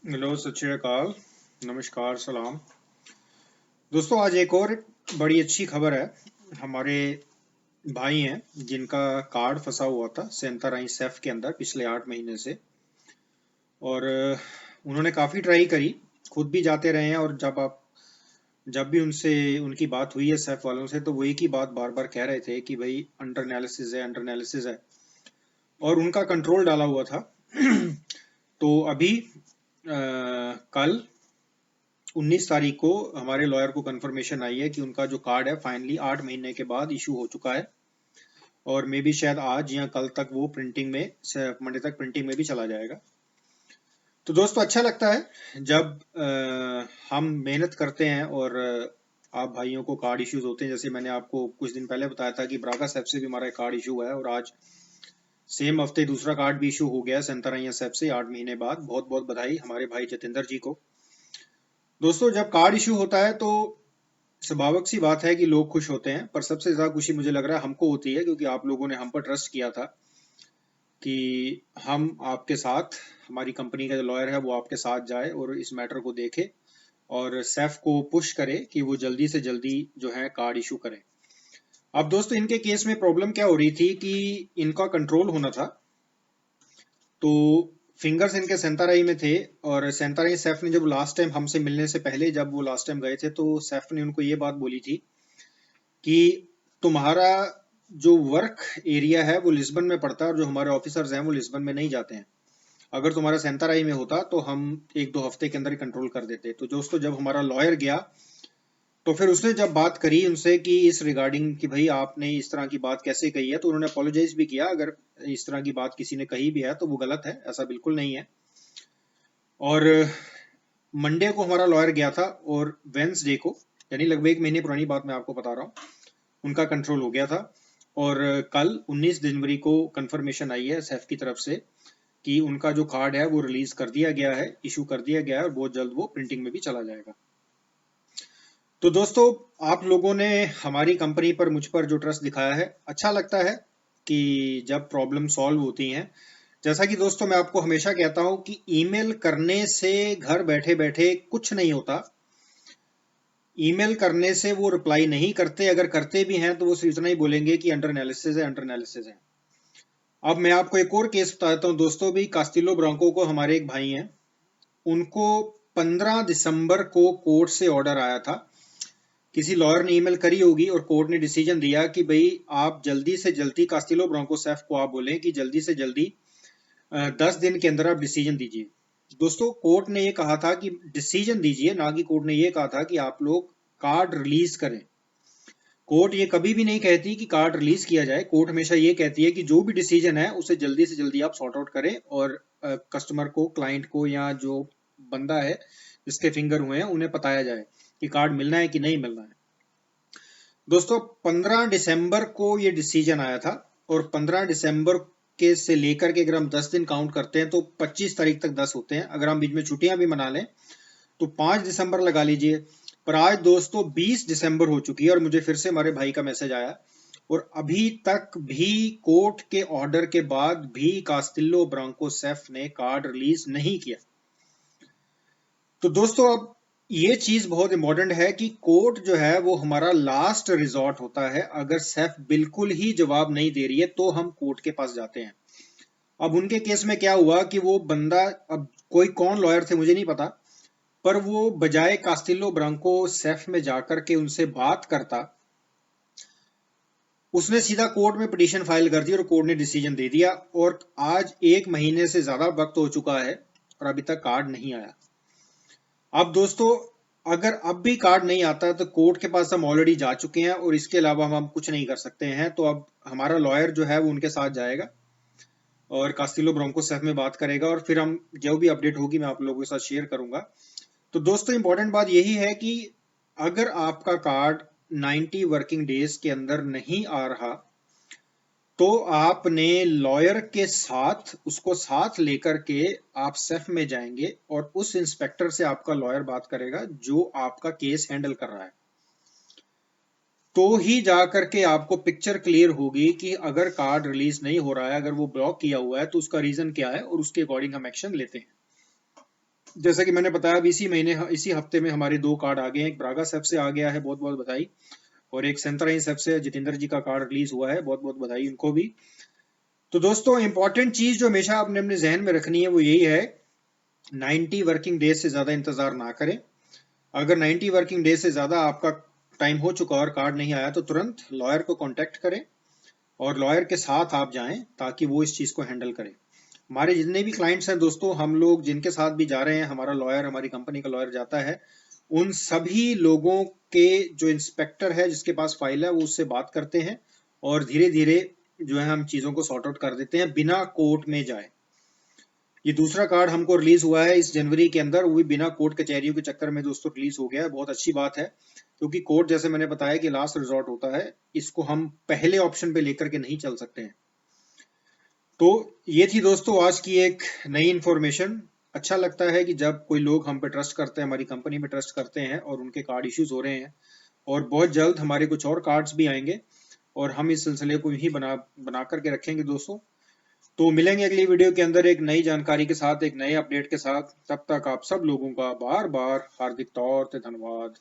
Hello, सत श्री अकाल, नमस्कार, सलाम। दोस्तों, आज एक और बड़ी अच्छी खबर है। हमारे भाई हैं जिनका कार्ड फंसा हुआ था सेंथाराई सेफ के अंदर पिछले 8 महीने से। और उन्होंने काफ़ी ट्राई करी, खुद भी जाते रहे हैं। और जब भी उनसे उनकी बात हुई है सेफ वालों से, तो वो एक ही बात बार बार कह रहे थे कि भाई अंडर एनालिसिस है, अंडर एनालिसिस है। और उनका कंट्रोल डाला हुआ था। तो अभी कल 19 तारीख को हमारे लॉयर को कंफर्मेशन आई है कि उनका जो कार्ड है फाइनली 8 महीने के बाद इशू हो चुका है। और मे बी शायद आज या कल तक वो प्रिंटिंग में, मंडे तक प्रिंटिंग में भी चला जाएगा। तो दोस्तों, अच्छा लगता है जब हम मेहनत करते हैं और आप भाइयों को कार्ड इश्यूज होते हैं। जैसे मैंने आपको कुछ दिन पहले बताया था कि ब्रागा साहब से भी हमारा एक कार्ड इशू हुआ है, और आज सेम हफ्ते दूसरा कार्ड भी इशू हो गया है सेंतरैया साहब से 8 महीने बाद। बहुत बहुत बधाई हमारे भाई जतेंद्र जी को। दोस्तों, जब कार्ड इशू होता है तो स्वाभाविक सी बात है कि लोग खुश होते हैं, पर सबसे ज्यादा खुशी मुझे लग रहा है हमको होती है, क्योंकि आप लोगों ने हम पर ट्रस्ट किया था कि हम आपके साथ, हमारी कंपनी का जो लॉयर है वो आपके साथ जाए और इस मैटर को देखे और सेफ को पुश करे कि वो जल्दी से जल्दी जो है कार्ड इशू करें। अब दोस्तों, इनके केस में प्रॉब्लम क्या हो रही थी कि इनका कंट्रोल होना था। तो फिंगर्स इनके सेंताराई में थे, और सेंताराई सैफ ने जब लास्ट टाइम हमसे मिलने से पहले, जब वो लास्ट टाइम गए थे, तो सैफ ने उनको ये बात बोली थी कि तुम्हारा जो वर्क एरिया है वो लिस्बन में पड़ता है, और जो हमारे ऑफिसर्स हैं वो लिस्बन में नहीं जाते हैं। अगर तुम्हारा सेंताराई में होता तो हम 1-2 हफ्ते के अंदर ही कंट्रोल कर देते। तो दोस्तों, जब हमारा लॉयर गया तो फिर उसने जब बात करी उनसे कि इस रिगार्डिंग कि भाई आपने इस तरह की बात कैसे कही है, तो उन्होंने अपोलोजाइज भी किया। अगर इस तरह की बात किसी ने कही भी है तो वो गलत है, ऐसा बिल्कुल नहीं है। और मंडे को हमारा लॉयर गया था, और वेंसडे को, यानी लगभग 1 महीने पुरानी बात मैं आपको बता रहा हूँ, उनका कंट्रोल हो गया था। और कल 19 जनवरी को कंफर्मेशन आई है सेफ की तरफ से कि उनका जो कार्ड है वो रिलीज कर दिया गया है, इशू कर दिया गया है, और बहुत जल्द वो प्रिंटिंग में भी चला जाएगा। तो दोस्तों, आप लोगों ने हमारी कंपनी पर, मुझ पर जो ट्रस्ट दिखाया है, अच्छा लगता है कि जब प्रॉब्लम सॉल्व होती हैं। जैसा कि दोस्तों मैं आपको हमेशा कहता हूं कि ईमेल करने से घर बैठे बैठे कुछ नहीं होता। ईमेल करने से वो रिप्लाई नहीं करते, अगर करते भी हैं तो वो सिर्फ इतना ही बोलेंगे कि अंडर एनालिसिस है, अंडर एनालिसिस है। अब मैं आपको एक और केस बताता हूँ दोस्तों। भी कास्टिलो ब्रांको को हमारे एक भाई हैं, उनको 15 दिसंबर को कोर्ट से ऑर्डर आया था। किसी लॉयर ने ईमेल करी होगी और कोर्ट ने डिसीजन दिया कि भाई आप जल्दी से जल्दी कास्टिलो ब्रांको सेफ को आप बोलें कि जल्दी से जल्दी 10 दिन के अंदर आप डिसीजन दीजिए। दोस्तों, कोर्ट ने ये कहा था कि डिसीजन दीजिए, ना कि कोर्ट ने ये कहा था कि आप लोग कार्ड रिलीज करें। कोर्ट ये कभी भी नहीं कहती कि कार्ड रिलीज किया जाए। कोर्ट हमेशा ये कहती है कि जो भी डिसीजन है उसे जल्दी से जल्दी आप सॉर्ट आउट करें, और कस्टमर को, क्लाइंट को, या जो बंदा है जिसके फिंगर हुए हैं उन्हें बताया जाए कि कार्ड मिलना है कि नहीं मिलना है। दोस्तों, 15 दिसंबर को ये डिसीजन आया था, और 15 दिसंबर के से लेकर के अगर हम 10 दिन काउंट करते हैं तो 25 तारीख तक 10 होते हैं। अगर हम बीच में छुट्टियां भी मना लें तो 5 दिसंबर लगा लीजिए। पर आज दोस्तों 20 दिसंबर हो चुकी है, और मुझे फिर से हमारे भाई का मैसेज आया, और अभी तक भी कोर्ट के ऑर्डर के बाद भी कास्टिलो ब्रांको सेफ ने कार्ड रिलीज नहीं किया। तो दोस्तों, अब ये चीज बहुत इंपॉर्टेंट है कि कोर्ट जो है वो हमारा लास्ट रिजॉर्ट होता है। अगर सेफ बिल्कुल ही जवाब नहीं दे रही है तो हम कोर्ट के पास जाते हैं। अब उनके केस में क्या हुआ कि वो बंदा, अब कोई कौन लॉयर थे मुझे नहीं पता, पर वो बजाय कास्टिलो ब्रांको सेफ में जाकर के उनसे बात करता, उसने सीधा कोर्ट में पिटीशन फाइल कर दी और कोर्ट ने डिसीजन दे दिया। और आज 1 महीने से ज्यादा वक्त हो चुका है और अभी तक कार्ड नहीं आया। अब दोस्तों, अगर अब भी कार्ड नहीं आता तो कोर्ट के पास हम ऑलरेडी जा चुके हैं, और इसके अलावा हम कुछ नहीं कर सकते हैं। तो अब हमारा लॉयर जो है वो उनके साथ जाएगा और कास्टिलो ब्रोंको सेफ में बात करेगा, और फिर हम जो भी अपडेट होगी मैं आप लोगों के साथ शेयर करूंगा। तो दोस्तों, इंपॉर्टेंट बात यही है कि अगर आपका कार्ड 90 वर्किंग डेज के अंदर नहीं आ रहा, तो आपने लॉयर के साथ, उसको साथ लेकर के आप सेफ में जाएंगे, और उस इंस्पेक्टर से आपका लॉयर बात करेगा जो आपका केस हैंडल कर रहा है। तो ही जा करके आपको पिक्चर क्लियर होगी कि अगर कार्ड रिलीज नहीं हो रहा है, अगर वो ब्लॉक किया हुआ है, तो उसका रीजन क्या है, और उसके अकॉर्डिंग हम एक्शन लेते हैं। जैसा कि मैंने बताया, अब इसी हफ्ते में हमारे 2 कार्ड आ गए हैं। एक ब्रागा सेफ से आ गया है, बहुत बहुत बधाई। और एक सेंतराइन सेफ से जितेंद्र जी का कार्ड रिलीज हुआ है, बहुत बहुत बधाई उनको भी। तो दोस्तों, इंपॉर्टेंट चीज जो हमेशा आपने अपने जहन में रखनी है वो यही है, 90 वर्किंग डेज से ज्यादा इंतजार ना करें। अगर 90 वर्किंग डेज से ज्यादा आपका टाइम हो चुका और कार्ड नहीं आया तो तुरंत लॉयर को कांटेक्ट करें और लॉयर के साथ आप जाएं ताकि वो इस चीज को हैंडल करे। हमारे जितने भी क्लाइंट्स हैं दोस्तों, हम लोग जिनके साथ भी जा रहे हैं, हमारा लॉयर, हमारी कंपनी का लॉयर जाता है, उन सभी लोगों के जो इंस्पेक्टर है जिसके पास फाइल है वो उससे बात करते हैं और धीरे धीरे जो है हम चीजों को सॉर्ट आउट कर देते हैं बिना कोर्ट में जाए। ये दूसरा कार्ड हमको रिलीज हुआ है इस जनवरी के अंदर, वो भी बिना कोर्ट कचहरियों के चक्कर में दोस्तों रिलीज हो गया है। बहुत अच्छी बात है, क्योंकि कोर्ट जैसे मैंने बताया कि लास्ट रिजॉर्ट होता है, इसको हम पहले ऑप्शन पे लेकर के नहीं चल सकते हैं। तो ये थी दोस्तों आज की एक नई इंफॉर्मेशन। अच्छा लगता है कि जब कोई लोग हम पे ट्रस्ट करते हैं, हमारी कंपनी पे ट्रस्ट करते हैं और उनके कार्ड इश्यूज हो रहे हैं। और बहुत जल्द हमारे कुछ और कार्ड्स भी आएंगे और हम इस सिलसिले को ही बना करके रखेंगे दोस्तों। तो मिलेंगे अगली वीडियो के अंदर एक नई जानकारी के साथ, एक नए अपडेट के साथ। तब तक आप सब लोगों का बार बार हार्दिक तौर पे धन्यवाद।